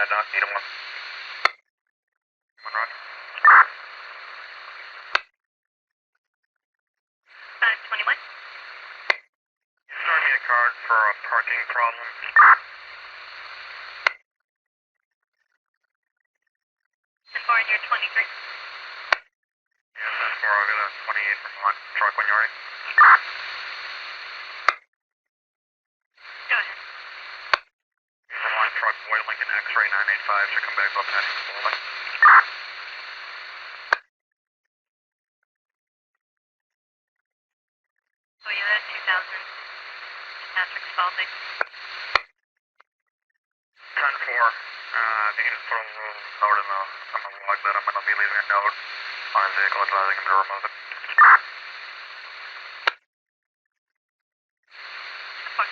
Doc, need one. One roger. 521. Start me a card for a parking problem. And Foreigner 23. Yes, that's for I'll get a 28 from one. Truck when you're ready. Go ahead. Here's the one truck, Boy Lincoln X-ray 985, should come back up and heading slowly. Oh, yeah, that's 2000. Patrick Spalding. 10-4. If you can just put a little note in the log that I'm going to be leaving a note on his vehicle advising him to remove it. Fuck. Fuck.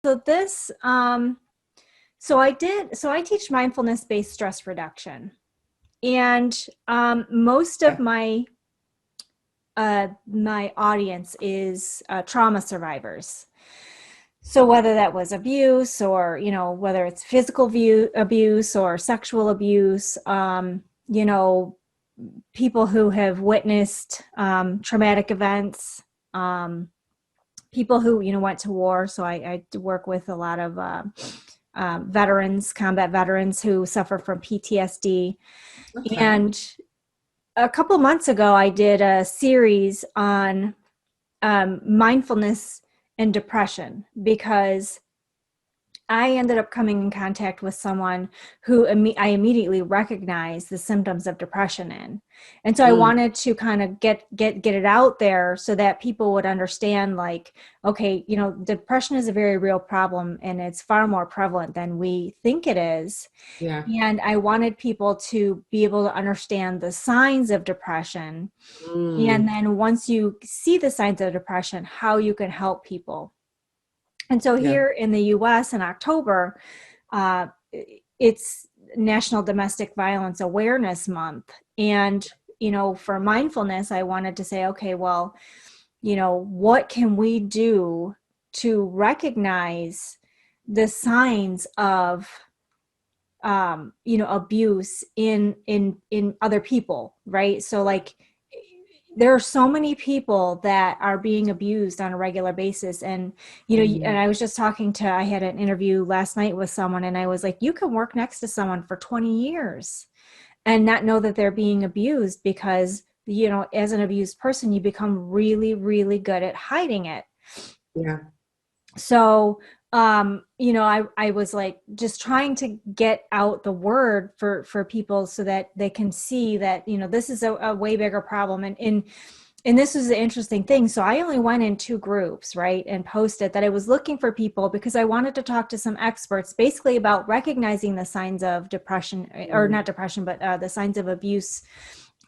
So this, so I teach mindfulness-based stress reduction, and most of my my audience is trauma survivors. So whether that was abuse, or whether it's physical abuse or sexual abuse, people who have witnessed traumatic events, people who went to war. So I work with a lot of veterans, combat veterans who suffer from PTSD. Okay. And a couple months ago, I did a series on mindfulness and depression, because I ended up coming in contact with someone who I immediately recognized the symptoms of depression in. And so I wanted to kind of get it out there so that people would understand, like, okay, depression is a very real problem, and it's far more prevalent than we think it is. Yeah. And I wanted people to be able to understand the signs of depression. And then once you see the signs of depression, how you can help people. And so here in the US in October, it's National Domestic Violence Awareness Month. And, for mindfulness, I wanted to say, okay, well, what can we do to recognize the signs of, abuse in other people, right? So like, there are so many people that are being abused on a regular basis. And, and I was just I had an interview last night with someone, and I was like, you can work next to someone for 20 years and not know that they're being abused, because, as an abused person, you become really, really good at hiding it. Yeah. So, I was like just trying to get out the word for people so that they can see that, this is a way bigger problem. And this was the interesting thing. So I only went in 2 groups, right? And posted that I was looking for people because I wanted to talk to some experts basically about recognizing the signs of depression, or not depression, but the signs of abuse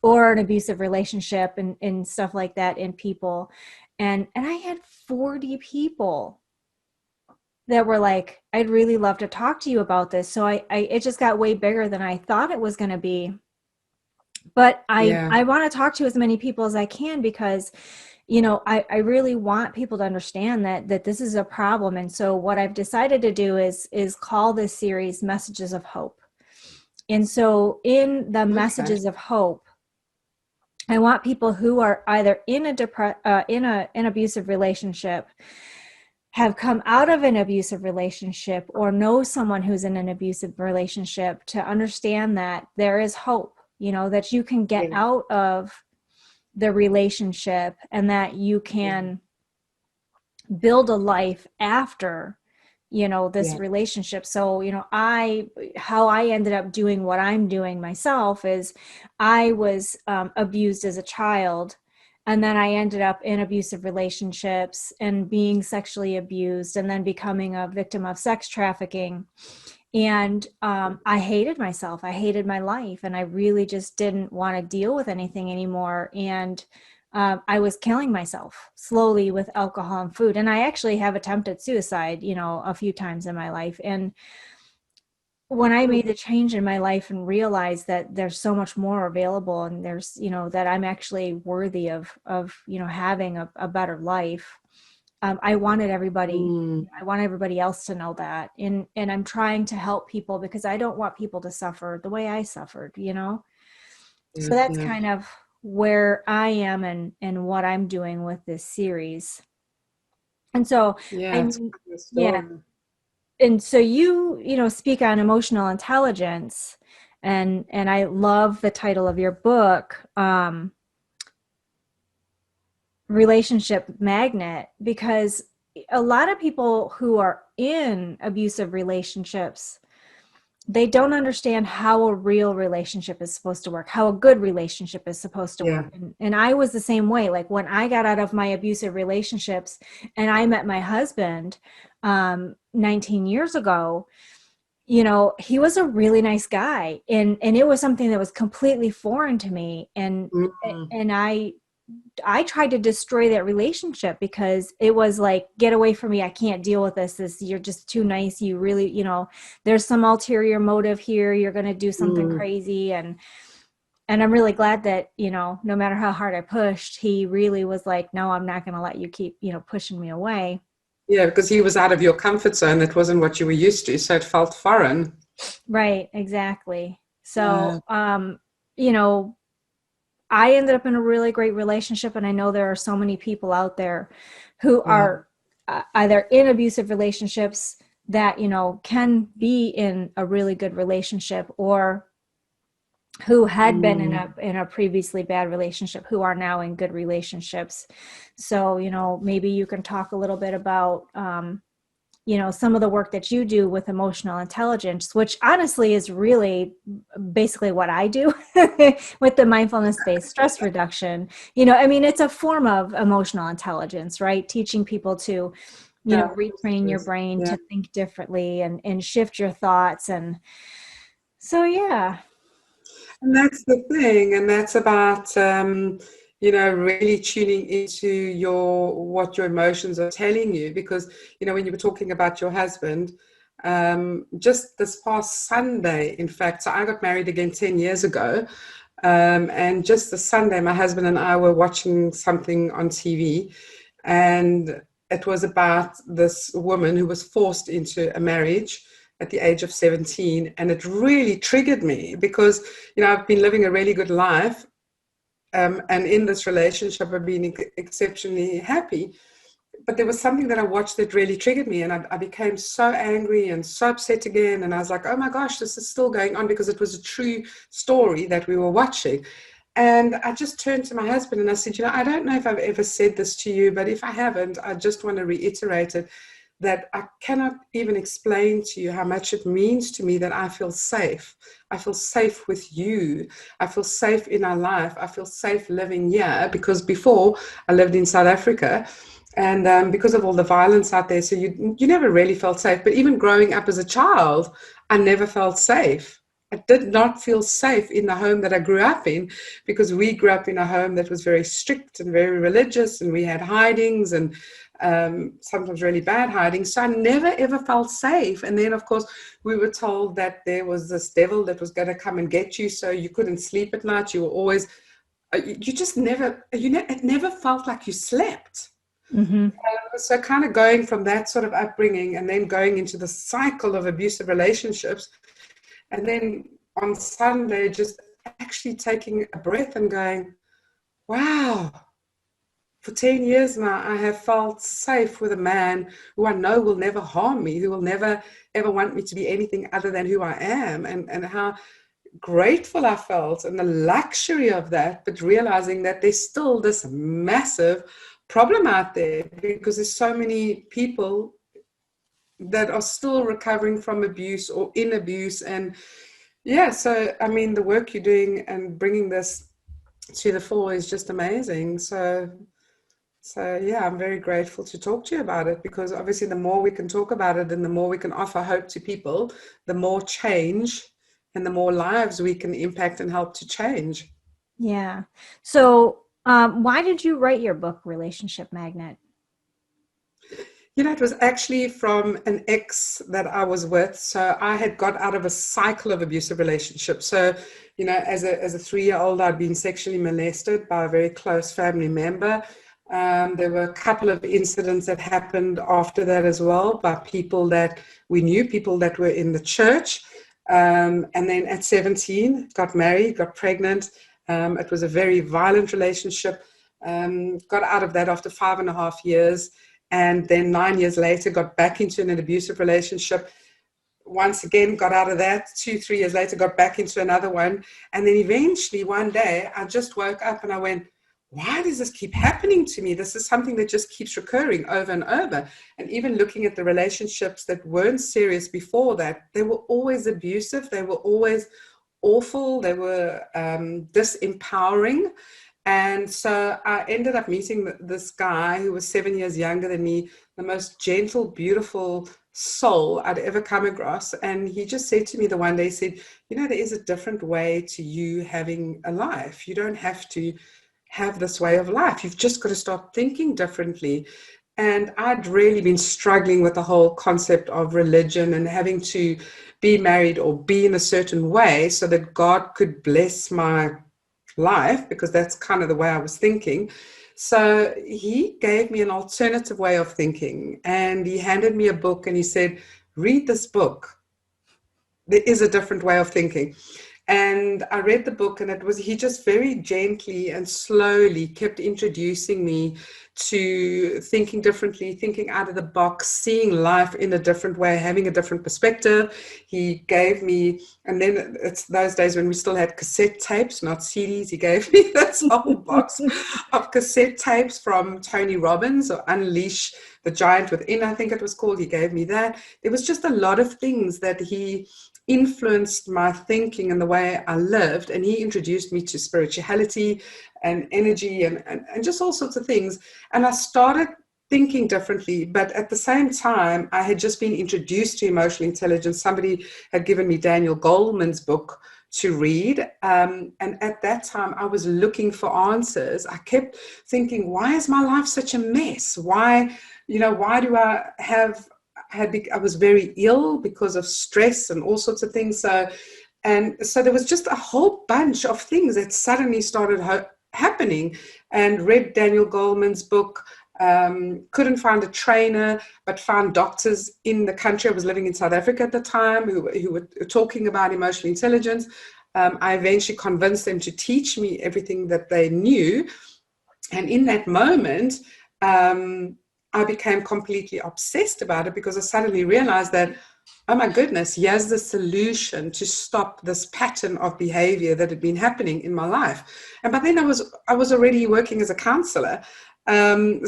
or an abusive relationship and stuff like that in people. And I had 40 people that were like, I'd really love to talk to you about this. So it just got way bigger than I thought it was going to be. But I want to talk to as many people as I can, because, I really want people to understand that this is a problem. And so what I've decided to do is call this series Messages of Hope. And so in the Messages of Hope, I want people who are either in an abusive relationship, have come out of an abusive relationship, or know someone who's in an abusive relationship, to understand that there is hope, that you can get out of the relationship, and that you can build a life after, this relationship. So, how I ended up doing what I'm doing myself is I was abused as a child. And then I ended up in abusive relationships and being sexually abused, and then becoming a victim of sex trafficking. And I hated myself. I hated my life. And I really just didn't want to deal with anything anymore. And I was killing myself slowly with alcohol and food. And I actually have attempted suicide, a few times in my life. And when I made the change in my life and realized that there's so much more available, and there's, that I'm actually worthy of having a better life. I wanted everybody else to know that. And I'm trying to help people because I don't want people to suffer the way I suffered, So that's kind of where I am and what I'm doing with this series. And so, yeah. And so you speak on emotional intelligence, and I love the title of your book, Relationship Magnet, because a lot of people who are in abusive relationships, they don't understand how a real relationship is supposed to work, how a good relationship is supposed to work. And I was the same way. Like when I got out of my abusive relationships and I met my husband 19 years ago, he was a really nice guy. And it was something that was completely foreign to me. And I tried to destroy that relationship because it was like, get away from me. I can't deal with this. You're just too nice. You really, there's some ulterior motive here. You're going to do something crazy. And I'm really glad that, no matter how hard I pushed, he really was like, no, I'm not going to let you keep, pushing me away. Yeah, because he was out of your comfort zone. It wasn't what you were used to. So it felt foreign. Right. Exactly. So, I ended up in a really great relationship, and I know there are so many people out there who are either in abusive relationships that, can be in a really good relationship, or who had been in a previously bad relationship who are now in good relationships. So, maybe you can talk a little bit about some of the work that you do with emotional intelligence, which honestly is really basically what I do with the mindfulness-based stress reduction. It's a form of emotional intelligence, right? Teaching people to, retrain your brain to think differently and shift your thoughts. And so, yeah. And that's the thing. And that's about, really tuning into what your emotions are telling you. Because, when you were talking about your husband, just this past Sunday, in fact, so I got married again 10 years ago. And just the Sunday, my husband and I were watching something on TV, and it was about this woman who was forced into a marriage at the age of 17. And it really triggered me because, I've been living a really good life. And in this relationship, I've been exceptionally happy. But there was something that I watched that really triggered me. And I became so angry and so upset again. And I was like, oh my gosh, this is still going on, because it was a true story that we were watching. And I just turned to my husband and I said, I don't know if I've ever said this to you, but if I haven't, I just want to reiterate it, that I cannot even explain to you how much it means to me that I feel safe. I feel safe with you. I feel safe in our life. I feel safe living here, because before I lived in South Africa, and because of all the violence out there, so you never really felt safe. But even growing up as a child, I never felt safe. I did not feel safe in the home that I grew up in, because we grew up in a home that was very strict and very religious, and we had hidings and sometimes really bad hiding. So I never ever felt safe. And then of course we were told that there was this devil that was going to come and get you, so you couldn't sleep at night. You were always, you just never, it never felt like you slept. So kind of going from that sort of upbringing and then going into the cycle of abusive relationships, and then on Sunday just actually taking a breath and going, wow, for 10 years now, I have felt safe with a man who I know will never harm me, who will never, ever want me to be anything other than who I am, and how grateful I felt, and the luxury of that, but realizing that there's still this massive problem out there, because there's so many people that are still recovering from abuse or in abuse. And yeah, so I mean, the work you're doing and bringing this to the fore is just amazing. So yeah, I'm very grateful to talk to you about it, because obviously the more we can talk about it and the more we can offer hope to people, the more change and the more lives we can impact and help to change. Yeah. So Why did you write your book, Relationship Magnet? You know, it was actually from an ex that I was with. So I had got out of a cycle of abusive relationships. So, you know, as a 3-year-old, I'd been sexually molested by a very close family member. There were a couple of incidents that happened after that as well by people that we knew, people that were in the church. And then at 17, got married, got pregnant. It was a very violent relationship. Got out of that after 5.5 years. And then 9 years later, got back into an abusive relationship. Once again, got out of that. 2-3 years later, got back into another one. And then eventually one day, I just woke up and I went, why does this keep happening to me? This is something that just keeps recurring over and over. And even looking at the relationships that weren't serious before that, they were always abusive. They were always awful. They were disempowering. And so I ended up meeting this guy who was 7 years younger than me, the most gentle, beautiful soul I'd ever come across. And he just said to me the one day, he said, you know, there is a different way to you having a life. You don't have to have this way of life. You've just got to start thinking differently. And I'd really been struggling with the whole concept of religion and having to be married or be in a certain way so that God could bless my life, because that's kind of the way I was thinking. So he gave me an alternative way of thinking, and he handed me a book and he said, read this book. There is a different way of thinking. And I read the book, and he just very gently and slowly kept introducing me to thinking differently, thinking out of the box, seeing life in a different way, having a different perspective. He gave me, and then it's those days when we still had cassette tapes, not CDs. He gave me this whole box of cassette tapes from Tony Robbins, or Unleash the Giant Within, I think it was called. He gave me that. There was just a lot of things that he influenced my thinking and the way I lived. And he introduced me to spirituality and energy and just all sorts of things. And I started thinking differently. But at the same time, I had just been introduced to emotional intelligence. Somebody had given me Daniel Goleman's book to read. And at that time, I was looking for answers. I kept thinking, why is my life such a mess? Why do I was very ill because of stress and all sorts of things. So there was just a whole bunch of things that suddenly started happening. And read Daniel Goleman's book, couldn't find a trainer, but found doctors in the country. I was living in South Africa at the time who were talking about emotional intelligence. I eventually convinced them to teach me everything that they knew. And in that moment, I became completely obsessed about it, because I suddenly realized that, oh my goodness, here's the solution to stop this pattern of behavior that had been happening in my life. And by then I was already working as a counselor, and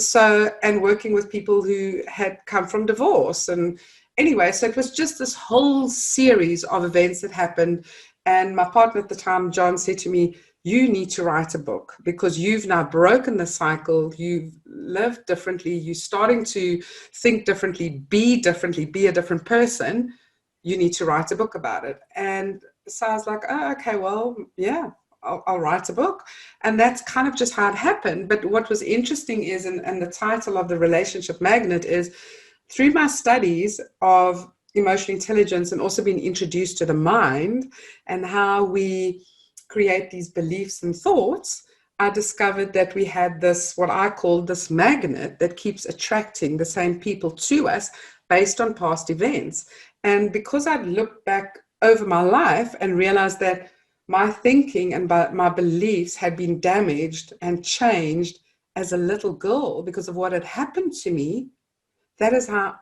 working with people who had come from divorce. And anyway, so it was just this whole series of events that happened. And my partner at the time, John, said to me, you need to write a book, because you've now broken the cycle. You've lived differently. You're starting to think differently, be a different person. You need to write a book about it. And so I was like, oh, okay, well, yeah, I'll write a book. And that's kind of just how it happened. But what was interesting is, and the title of the Relationship Magnet is, through my studies of emotional intelligence and also being introduced to the mind and how we create these beliefs and thoughts, I discovered that we had this, what I call this magnet that keeps attracting the same people to us based on past events. And because I'd looked back over my life and realized that my thinking and my beliefs had been damaged and changed as a little girl because of what had happened to me, that is how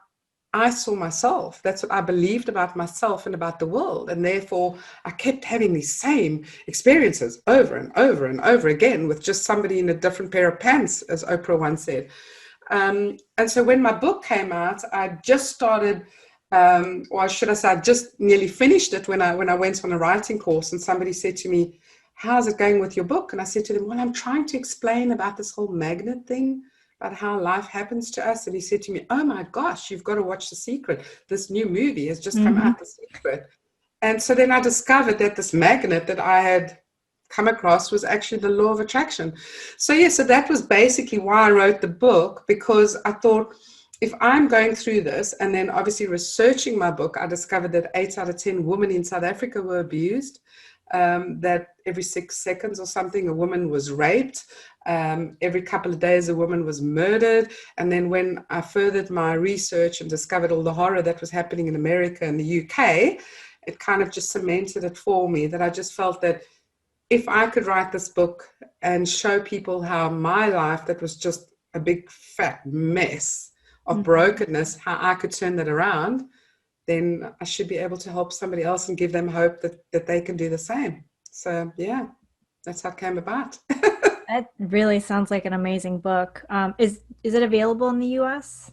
I saw myself. That's what I believed about myself and about the world. And therefore, I kept having these same experiences over and over and over again with just somebody in a different pair of pants, as Oprah once said. And so when my book came out, I just started, or should I say, I just nearly finished it when I went on a writing course, and somebody said to me, how's it going with your book? And I said to them, well, I'm trying to explain about this whole magnet thing, about how life happens to us. And he said to me, oh my gosh, you've got to watch The Secret. This new movie has just come out, The Secret. And so then I discovered that this magnet that I had come across was actually the law of attraction. So yeah, so that was basically why I wrote the book, because I thought, if I'm going through this, and then obviously researching my book, I discovered that 8 out of 10 women in South Africa were abused, that every 6 seconds or something, a woman was raped. Every couple of days, a woman was murdered. And then when I furthered my research and discovered all the horror that was happening in America and the UK, it kind of just cemented it for me, that I just felt that if I could write this book and show people how my life, that was just a big fat mess of brokenness, how I could turn that around, then I should be able to help somebody else and give them hope that they can do the same. So yeah, that's how it came about. That really sounds like an amazing book. Is it available in the US?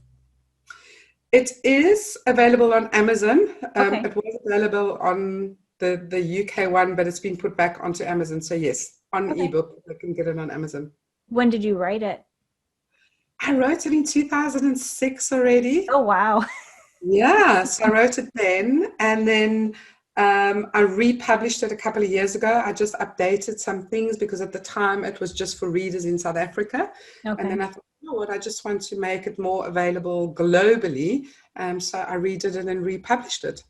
It is available on Amazon. Okay. It was available on the UK one, but it's been put back onto Amazon. So yes, on ebook, I can get it on Amazon. When did you write it? I wrote it in 2006 already. Oh, wow. Yeah, so I wrote it then, and then I republished it a couple of years ago. I just updated some things because at the time it was just for readers in South Africa. Okay. And then I thought, you know what, I just want to make it more available globally. So I redid it and republished it.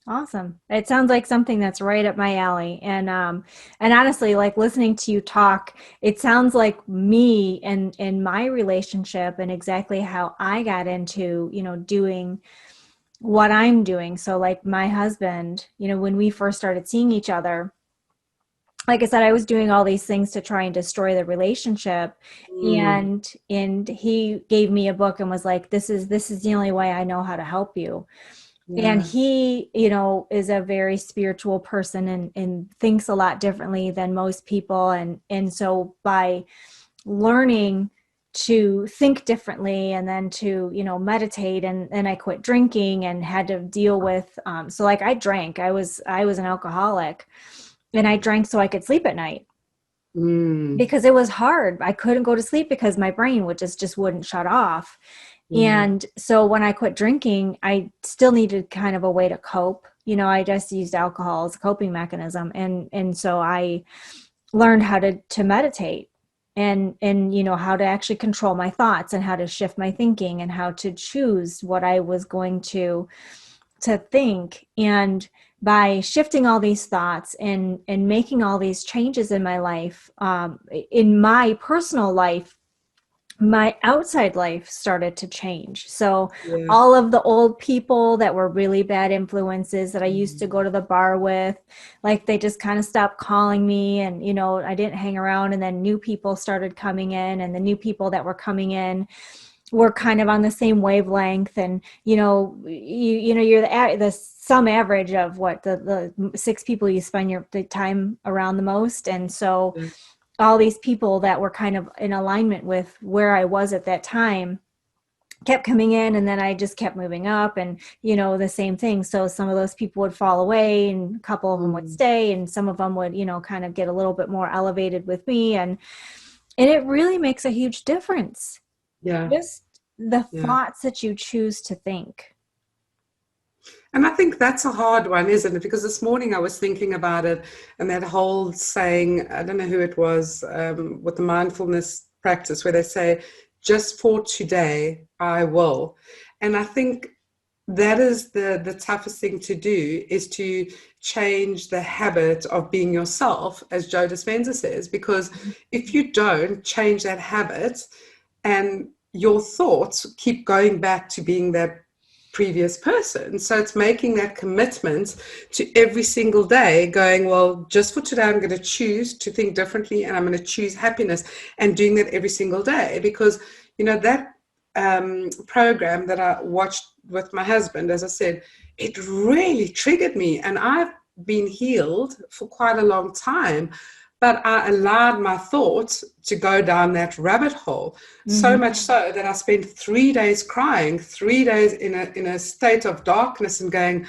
Awesome. It sounds like something that's right up my alley. And honestly, like listening to you talk, it sounds like me and in my relationship and exactly how I got into, doing what I'm doing. So like my husband, when we first started seeing each other, like I said, I was doing all these things to try and destroy the relationship. And he gave me a book and was like, this is the only way I know how to help you. Yeah. And he, is a very spiritual person and thinks a lot differently than most people. And so by learning to think differently and then to, meditate, and I quit drinking and had to deal with, so like I drank, I was an alcoholic, and I drank so I could sleep at night because it was hard. I couldn't go to sleep because my brain would just wouldn't shut off. And so when I quit drinking, I still needed kind of a way to cope. I just used alcohol as a coping mechanism. And so I learned how to meditate and how to actually control my thoughts and how to shift my thinking and how to choose what I was going to think. And by shifting all these thoughts and making all these changes in my life, in my personal life, my outside life started to change. So all of the old people that were really bad influences that I used to go to the bar with, like they just kind of stopped calling me, and, I didn't hang around, and then new people started coming in, and the new people that were coming in were kind of on the same wavelength. And, you're the sum average of what the 6 people you spend the time around the most. And so all these people that were kind of in alignment with where I was at that time kept coming in, and then I just kept moving up, and, the same thing. So some of those people would fall away, and a couple of them would stay, and some of them would, kind of get a little bit more elevated with me. And it really makes a huge difference. Yeah. Just the thoughts that you choose to think. And I think that's a hard one, isn't it? Because this morning I was thinking about it, and that whole saying, I don't know who it was, with the mindfulness practice, where they say, just for today, I will. And I think that is the toughest thing to do, is to change the habit of being yourself, as Joe Dispenza says, because if you don't change that habit and your thoughts keep going back to being that previous person. So it's making that commitment to every single day going, well, just for today, I'm going to choose to think differently, and I'm going to choose happiness, and doing that every single day. Because, that program that I watched with my husband, as I said, it really triggered me, and I've been healed for quite a long time. But I allowed my thoughts to go down that rabbit hole, so much so that I spent 3 days crying, 3 days in a state of darkness, and going,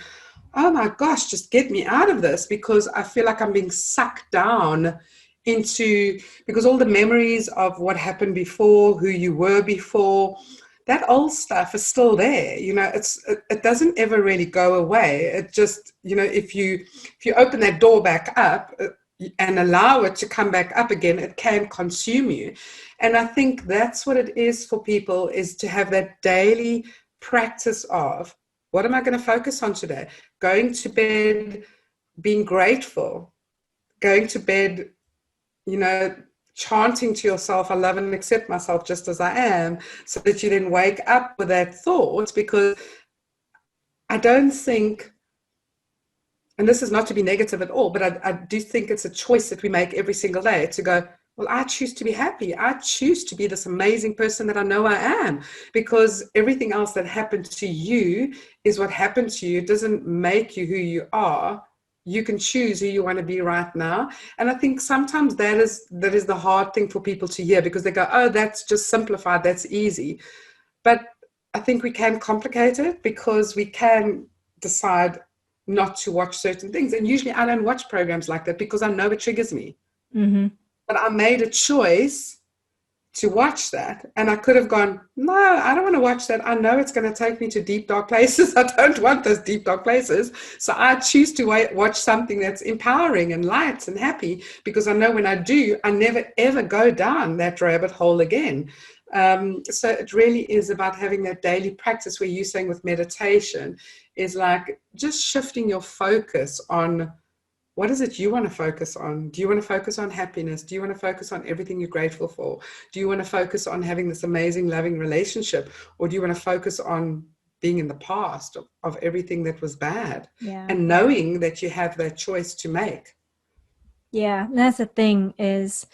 oh my gosh, just get me out of this, because I feel like I'm being sucked down into, because all the memories of what happened before, who you were before, that old stuff is still there. It doesn't ever really go away. It just, if you open that door back up, and allow it to come back up again, it can consume you. And I think that's what it is for people, is to have that daily practice of, what am I going to focus on today? Going to bed, being grateful, going to bed, chanting to yourself, I love and accept myself just as I am, so that you then wake up with that thought. Because I don't think, and this is not to be negative at all, but I do think it's a choice that we make every single day to go, well, I choose to be happy. I choose to be this amazing person that I know I am, because everything else that happened to you is what happened to you. It doesn't make you who you are. You can choose who you want to be right now. And I think sometimes that is the hard thing for people to hear, because they go, oh, that's just simplified, that's easy. But I think we can complicate it, because we can decide not to watch certain things. And usually I don't watch programs like that because I know it triggers me. Mm-hmm. But I made a choice to watch that. And I could have gone, no, I don't want to watch that. I know it's going to take me to deep, dark places. I don't want those deep, dark places. So I choose to watch something that's empowering and light and happy, because I know when I do, I never, ever go down that rabbit hole again. So it really is about having that daily practice, where you're saying with meditation is like just shifting your focus on, what is it you want to focus on? Do you want to focus on happiness? Do you want to focus on everything you're grateful for? Do you want to focus on having this amazing, loving relationship? Or do you want to focus on being in the past of everything that was bad? Yeah. And knowing that you have that choice to make. Yeah, and that's the thing, is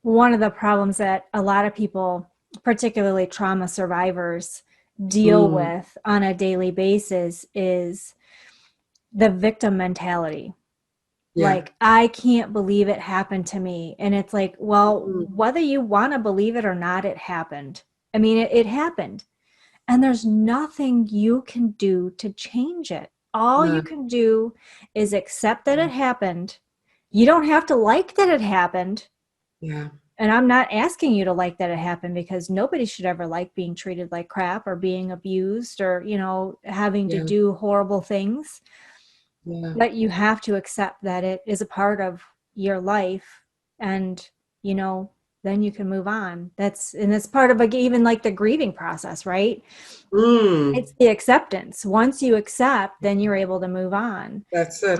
one of the problems that a lot of people, particularly trauma survivors, deal with on a daily basis is the victim mentality. Yeah. Like, I can't believe it happened to me. And it's like, well, whether you want to believe it or not, it happened. I mean, it happened. And there's nothing you can do to change it. All you can do is accept that it happened. You don't have to like that it happened. Yeah. And I'm not asking you to like that it happened, because nobody should ever like being treated like crap or being abused or, having to do horrible things. Yeah. But you have to accept that it is a part of your life, and, then you can move on. That's part of even like the grieving process, right? It's the acceptance. Once you accept, then you're able to move on. That's it.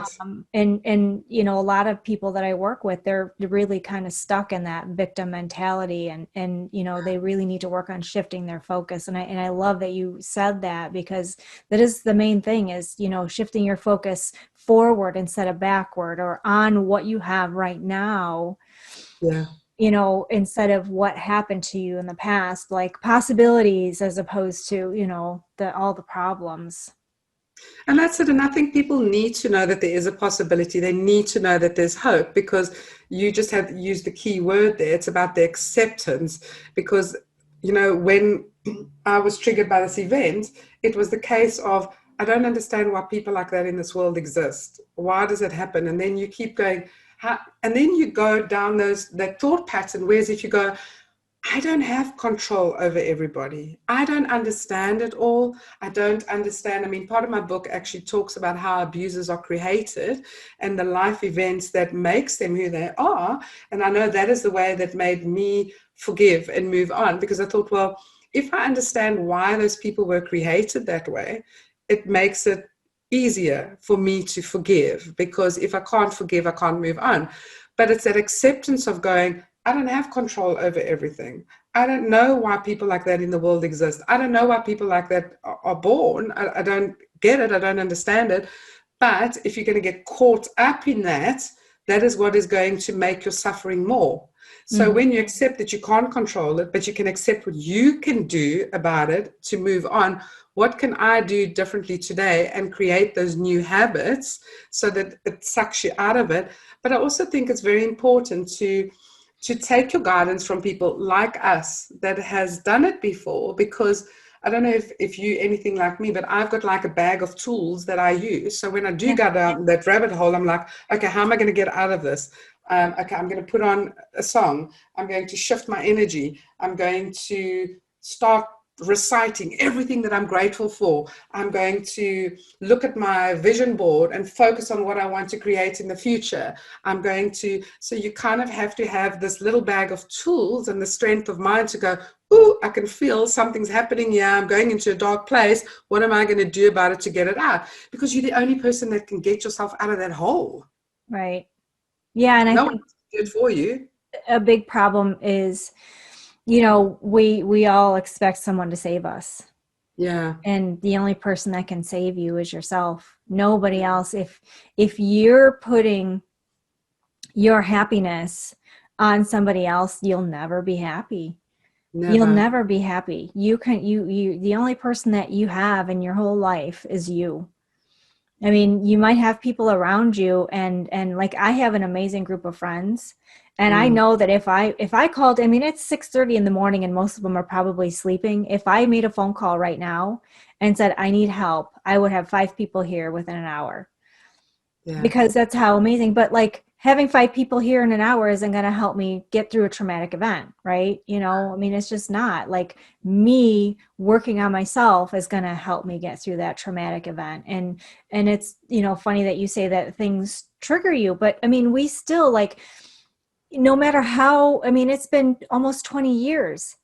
And a lot of people that I work with, they're really kind of stuck in that victim mentality, and they really need to work on shifting their focus. And I love that you said that, because that is the main thing, is shifting your focus forward instead of backward, or on what you have right now. Yeah. Instead of what happened to you in the past, like possibilities, as opposed to, all the problems. And that's it. And I think people need to know that there is a possibility. They need to know that there's hope, because you just have used the key word there. It's about the acceptance, because, when I was triggered by this event, it was the case of, I don't understand why people like that in this world exist. Why does it happen? And then you keep going, and then you go down that thought pattern, whereas if you go, I don't have control over everybody. I don't understand it all. I don't understand. I mean, part of my book actually talks about how abusers are created and the life events that makes them who they are. And I know that is the way that made me forgive and move on, because I thought, well, if I understand why those people were created that way, it makes it easier for me to forgive, because if I can't forgive, I can't move on. But it's that acceptance of going, I don't have control over everything. I don't know why people like that in the world exist. I don't know why people like that are born. I don't get it. I don't understand it. But if you're going to get caught up in that, that is what is going to make your suffering more. So when you accept that you can't control it, but you can accept what you can do about it to move on, what can I do differently today, and create those new habits so that it sucks you out of it. But I also think it's very important to take your guidance from people like us that has done it before, because I don't know if you anything like me, but I've got like a bag of tools that I use. So when I do go down that rabbit hole, I'm like, okay, how am I going to get out of this? Okay, I'm going to put on a song. I'm going to shift my energy. I'm going to start reciting everything that I'm grateful for. I'm going to look at my vision board and focus on what I want to create in the future. So you kind of have to have this little bag of tools and the strength of mind to go, ooh, I can feel something's happening here. I'm going into a dark place. What am I going to do about it to get it out? Because you're the only person that can get yourself out of that hole. Right. Yeah. And I No think one can do it for you. a big problem is, we all expect someone to save us. Yeah. And the only person that can save you is yourself. Nobody else. If you're putting your happiness on somebody else, you'll never be happy. You'll never be happy. The only person that you have in your whole life is you. I mean, you might have people around you, and like, I have an amazing group of friends, and I know that if I called, I mean, it's 6:30 in the morning and most of them are probably sleeping. If I made a phone call right now and said, I need help, I would have 5 people here within an hour. Yeah. Because that's how amazing. But like, having 5 people here in an hour isn't going to help me get through a traumatic event, right? I mean, it's just not. Like, me working on myself is going to help me get through that traumatic event. And it's, funny that you say that things trigger you, but I mean, we still, like, no matter how, I mean, it's been almost 20 years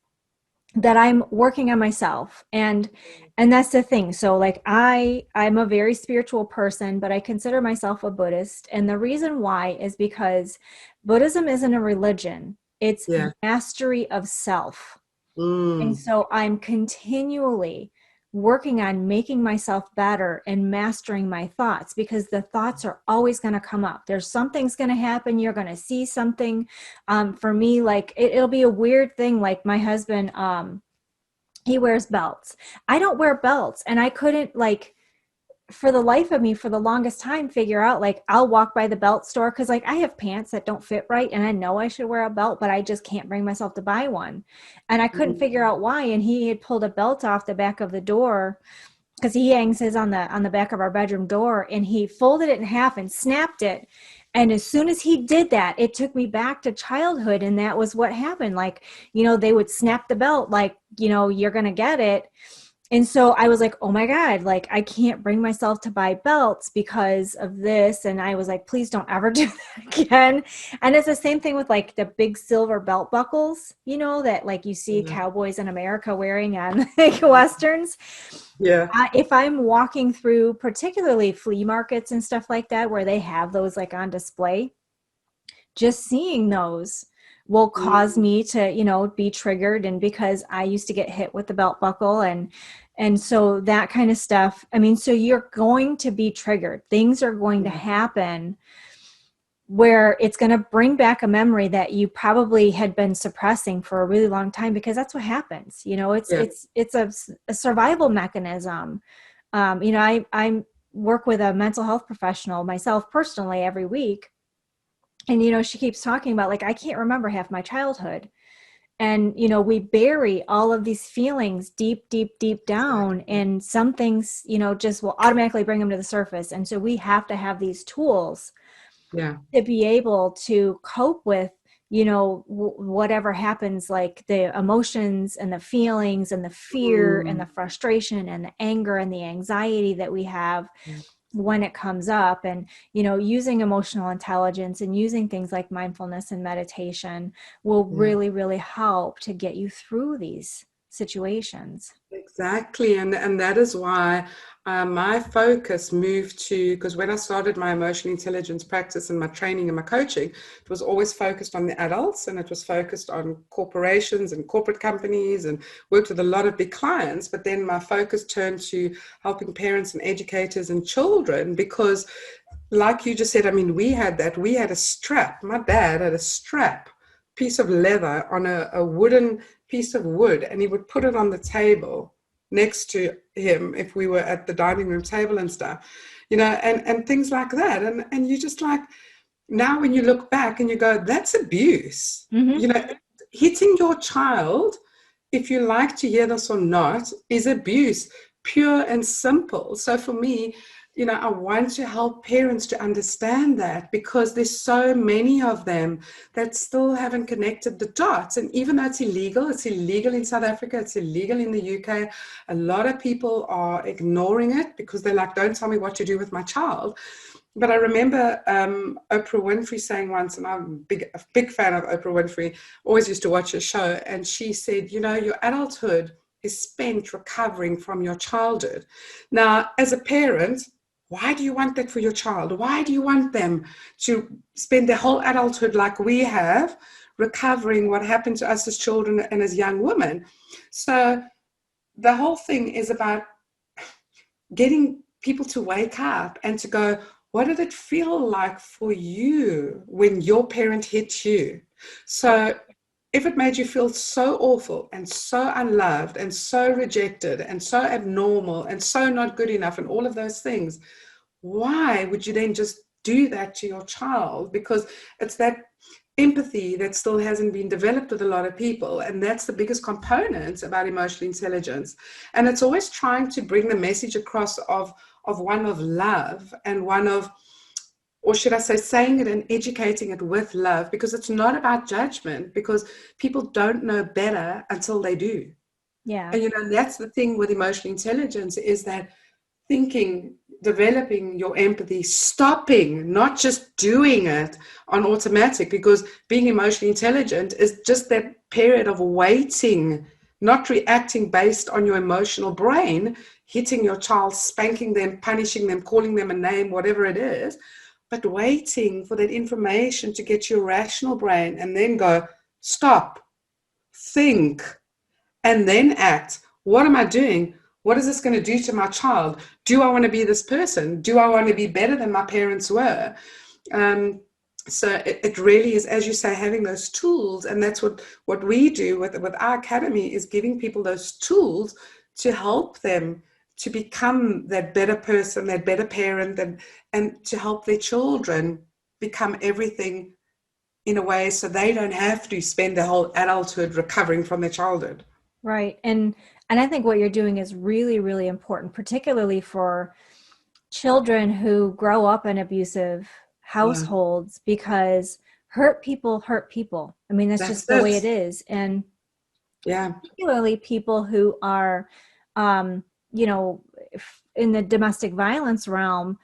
that I'm working on myself. And that's the thing. So like, I'm a very spiritual person, but I consider myself a Buddhist. And the reason why is because Buddhism isn't a religion. It's mastery of self. And so I'm continually working on making myself better and mastering my thoughts, because the thoughts are always going to come up. There's something's going to happen. You're going to see something. For me, like, it'll be a weird thing. Like, my husband, he wears belts. I don't wear belts. And I couldn't, like, for the life of me, for the longest time, figure out, like, I'll walk by the belt store, because like, I have pants that don't fit right and I know I should wear a belt, but I just can't bring myself to buy one. And I couldn't figure out why. And he had pulled a belt off the back of the door, because he hangs his on the back of our bedroom door, and he folded it in half and snapped it. And as soon as he did that, it took me back to childhood. And that was what happened. Like, they would snap the belt, like, you're going to get it. And so I was like, oh my God, like, I can't bring myself to buy belts because of this. And I was like, please don't ever do that again. And it's the same thing with like the big silver belt buckles, that like you see cowboys in America wearing on like Westerns. Yeah. If I'm walking through particularly flea markets and stuff like that, where they have those like on display, just seeing those will cause me to, be triggered. And because I used to get hit with the belt buckle and so that kind of stuff. I mean, so you're going to be triggered. Things are going to happen where it's going to bring back a memory that you probably had been suppressing for a really long time, because that's what happens. It's a survival mechanism. I work with a mental health professional myself personally every week. And, she keeps talking about, like, I can't remember half my childhood. And, we bury all of these feelings deep, deep, deep down. And some things, just will automatically bring them to the surface. And so we have to have these tools to be able to cope with, whatever happens, like the emotions and the feelings and the fear and the frustration and the anger and the anxiety that we have when it comes up. And, using emotional intelligence and using things like mindfulness and meditation will really, really help to get you through these situations. Exactly. And that is why my focus moved to, because when I started my emotional intelligence practice and my training and my coaching, it was always focused on the adults, and it was focused on corporations and corporate companies, and worked with a lot of big clients. But then my focus turned to helping parents and educators and children, because like you just said, I mean, we had a strap. My dad had a strap, piece of leather on a wooden piece of wood, and he would put it on the table next to him if we were at the dining room table and stuff, and things like that. And you just, like, now when you look back and you go, that's abuse. Hitting your child, if you like to hear this or not, is abuse, pure and simple. So for me, I want to help parents to understand that, because there's so many of them that still haven't connected the dots. And even though it's illegal in South Africa, it's illegal in the UK, a lot of people are ignoring it because they're like, don't tell me what to do with my child. But I remember Oprah Winfrey saying once, and I'm a big fan of Oprah Winfrey, always used to watch her show, and she said, your adulthood is spent recovering from your childhood. Now, as a parent, why do you want that for your child? Why do you want them to spend their whole adulthood like we have, recovering what happened to us as children and as young women? So the whole thing is about getting people to wake up and to go, what did it feel like for you when your parent hit you? So if it made you feel so awful and so unloved and so rejected and so abnormal and so not good enough and all of those things, why would you then just do that to your child? Because it's that empathy that still hasn't been developed with a lot of people. And that's the biggest component about emotional intelligence. And it's always trying to bring the message across of one of love, and one of, or should I say, saying it and educating it with love, because it's not about judgment, because people don't know better until they do. Yeah. And that's the thing with emotional intelligence, is that thinking, developing your empathy, stopping, not just doing it on automatic, because being emotionally intelligent is just that period of waiting, not reacting based on your emotional brain, hitting your child, spanking them, punishing them, calling them a name, whatever it is, but waiting for that information to get your rational brain, and then go, stop, think, and then act. What am I doing? What is this going to do to my child? Do I want to be this person? Do I want to be better than my parents were? So it really is, as you say, having those tools. And that's what we do with our academy, is giving people those tools to help them to become that better person, that better parent, and to help their children become everything in a way so they don't have to spend their whole adulthood recovering from their childhood. Right. And I think what you're doing is really, really important, particularly for children who grow up in abusive households, because hurt people hurt people. I mean, that's just the way it is. And particularly people who are, in the domestic violence realm,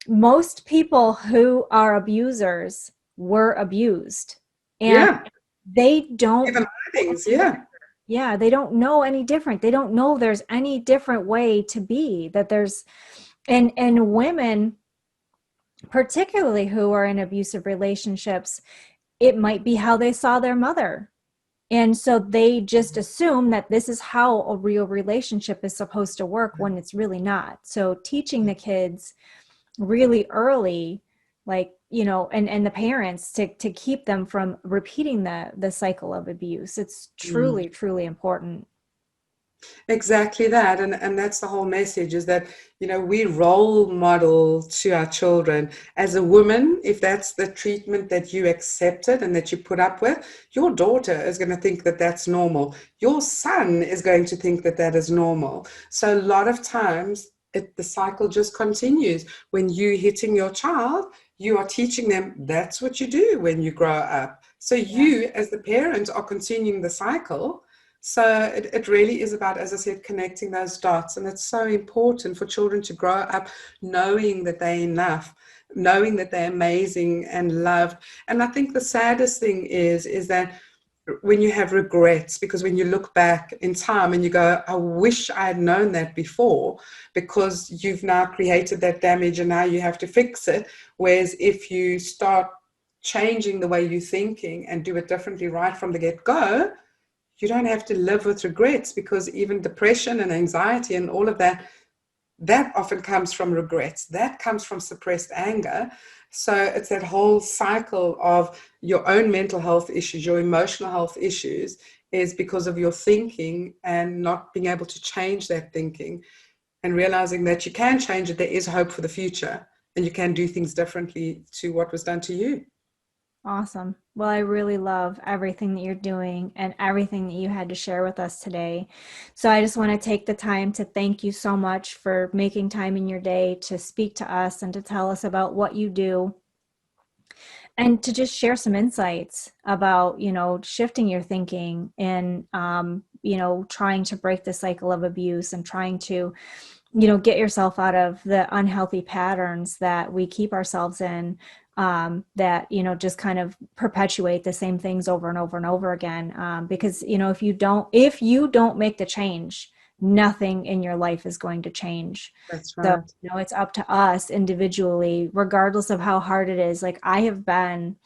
most people who are abusers were abused. And they don't even things, they don't know any different. They don't know there's any different way to be, that there's, and women, particularly who are in abusive relationships, it might be how they saw their mother. And so they just assume that this is how a real relationship is supposed to work, when it's really not. So teaching the kids really early, like, and the parents, to keep them from repeating the cycle of abuse. It's truly, truly important. Exactly that. And that's the whole message, is that, we role model to our children. As a woman, if that's the treatment that you accepted and that you put up with, your daughter is going to think that that's normal. Your son is going to think that that is normal. So a lot of times the cycle just continues. When you're hitting your child, you are teaching them that's what you do when you grow up. So you, as the parent, are continuing the cycle. So it really is about, as I said, connecting those dots. And it's so important for children to grow up knowing that they're enough, knowing that they're amazing and loved. And I think the saddest thing is that when you have regrets, because when you look back in time and you go, I wish I had known that before, because you've now created that damage and now you have to fix it. Whereas if you start changing the way you're thinking and do it differently right from the get-go, you don't have to live with regrets, because even depression and anxiety and all of that often comes from regrets. That comes from suppressed anger. So it's that whole cycle of your own mental health issues, your emotional health issues, is because of your thinking and not being able to change that thinking, and realizing that you can change it. There is hope for the future, and you can do things differently to what was done to you. Awesome. Well, I really love everything that you're doing and everything that you had to share with us today. So I just want to take the time to thank you so much for making time in your day to speak to us and to tell us about what you do and to just share some insights about, shifting your thinking and, trying to break the cycle of abuse and trying to, get yourself out of the unhealthy patterns that we keep ourselves in, that, just kind of perpetuate the same things over and over and over again. Because, if you don't make the change, nothing in your life is going to change. That's So, right. it's up to us individually, regardless of how hard it is. Like, I have been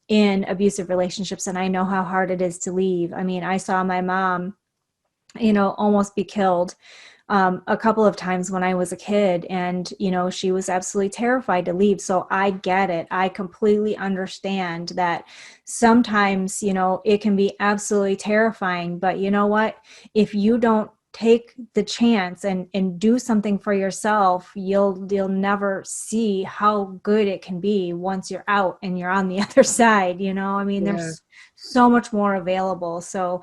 in abusive relationships and I know how hard it is to leave. I mean, I saw my mom, almost be killed a couple of times when I was a kid, and she was absolutely terrified to leave. So I get it. I completely understand that sometimes it can be absolutely terrifying, but you know what, if you don't take the chance and do something for yourself, you'll never see how good it can be once you're out and you're on the other side. I mean, Yeah. there's so much more available. So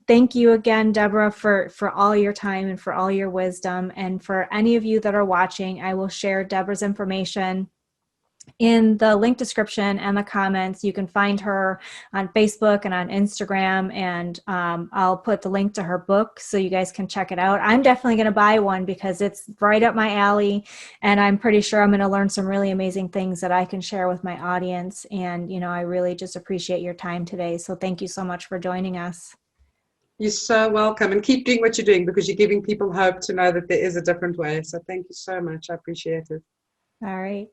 thank you again, Deborah, for all your time and for all your wisdom. And for any of you that are watching, I will share Deborah's information in the link description and the comments. You can find her on Facebook and on Instagram, and I'll put the link to her book so you guys can check it out. I'm definitely going to buy one because it's right up my alley, and I'm pretty sure I'm going to learn some really amazing things that I can share with my audience. And, I really just appreciate your time today. So thank you so much for joining us. You're so welcome, and keep doing what you're doing because you're giving people hope to know that there is a different way. So thank you so much. I appreciate it. All right.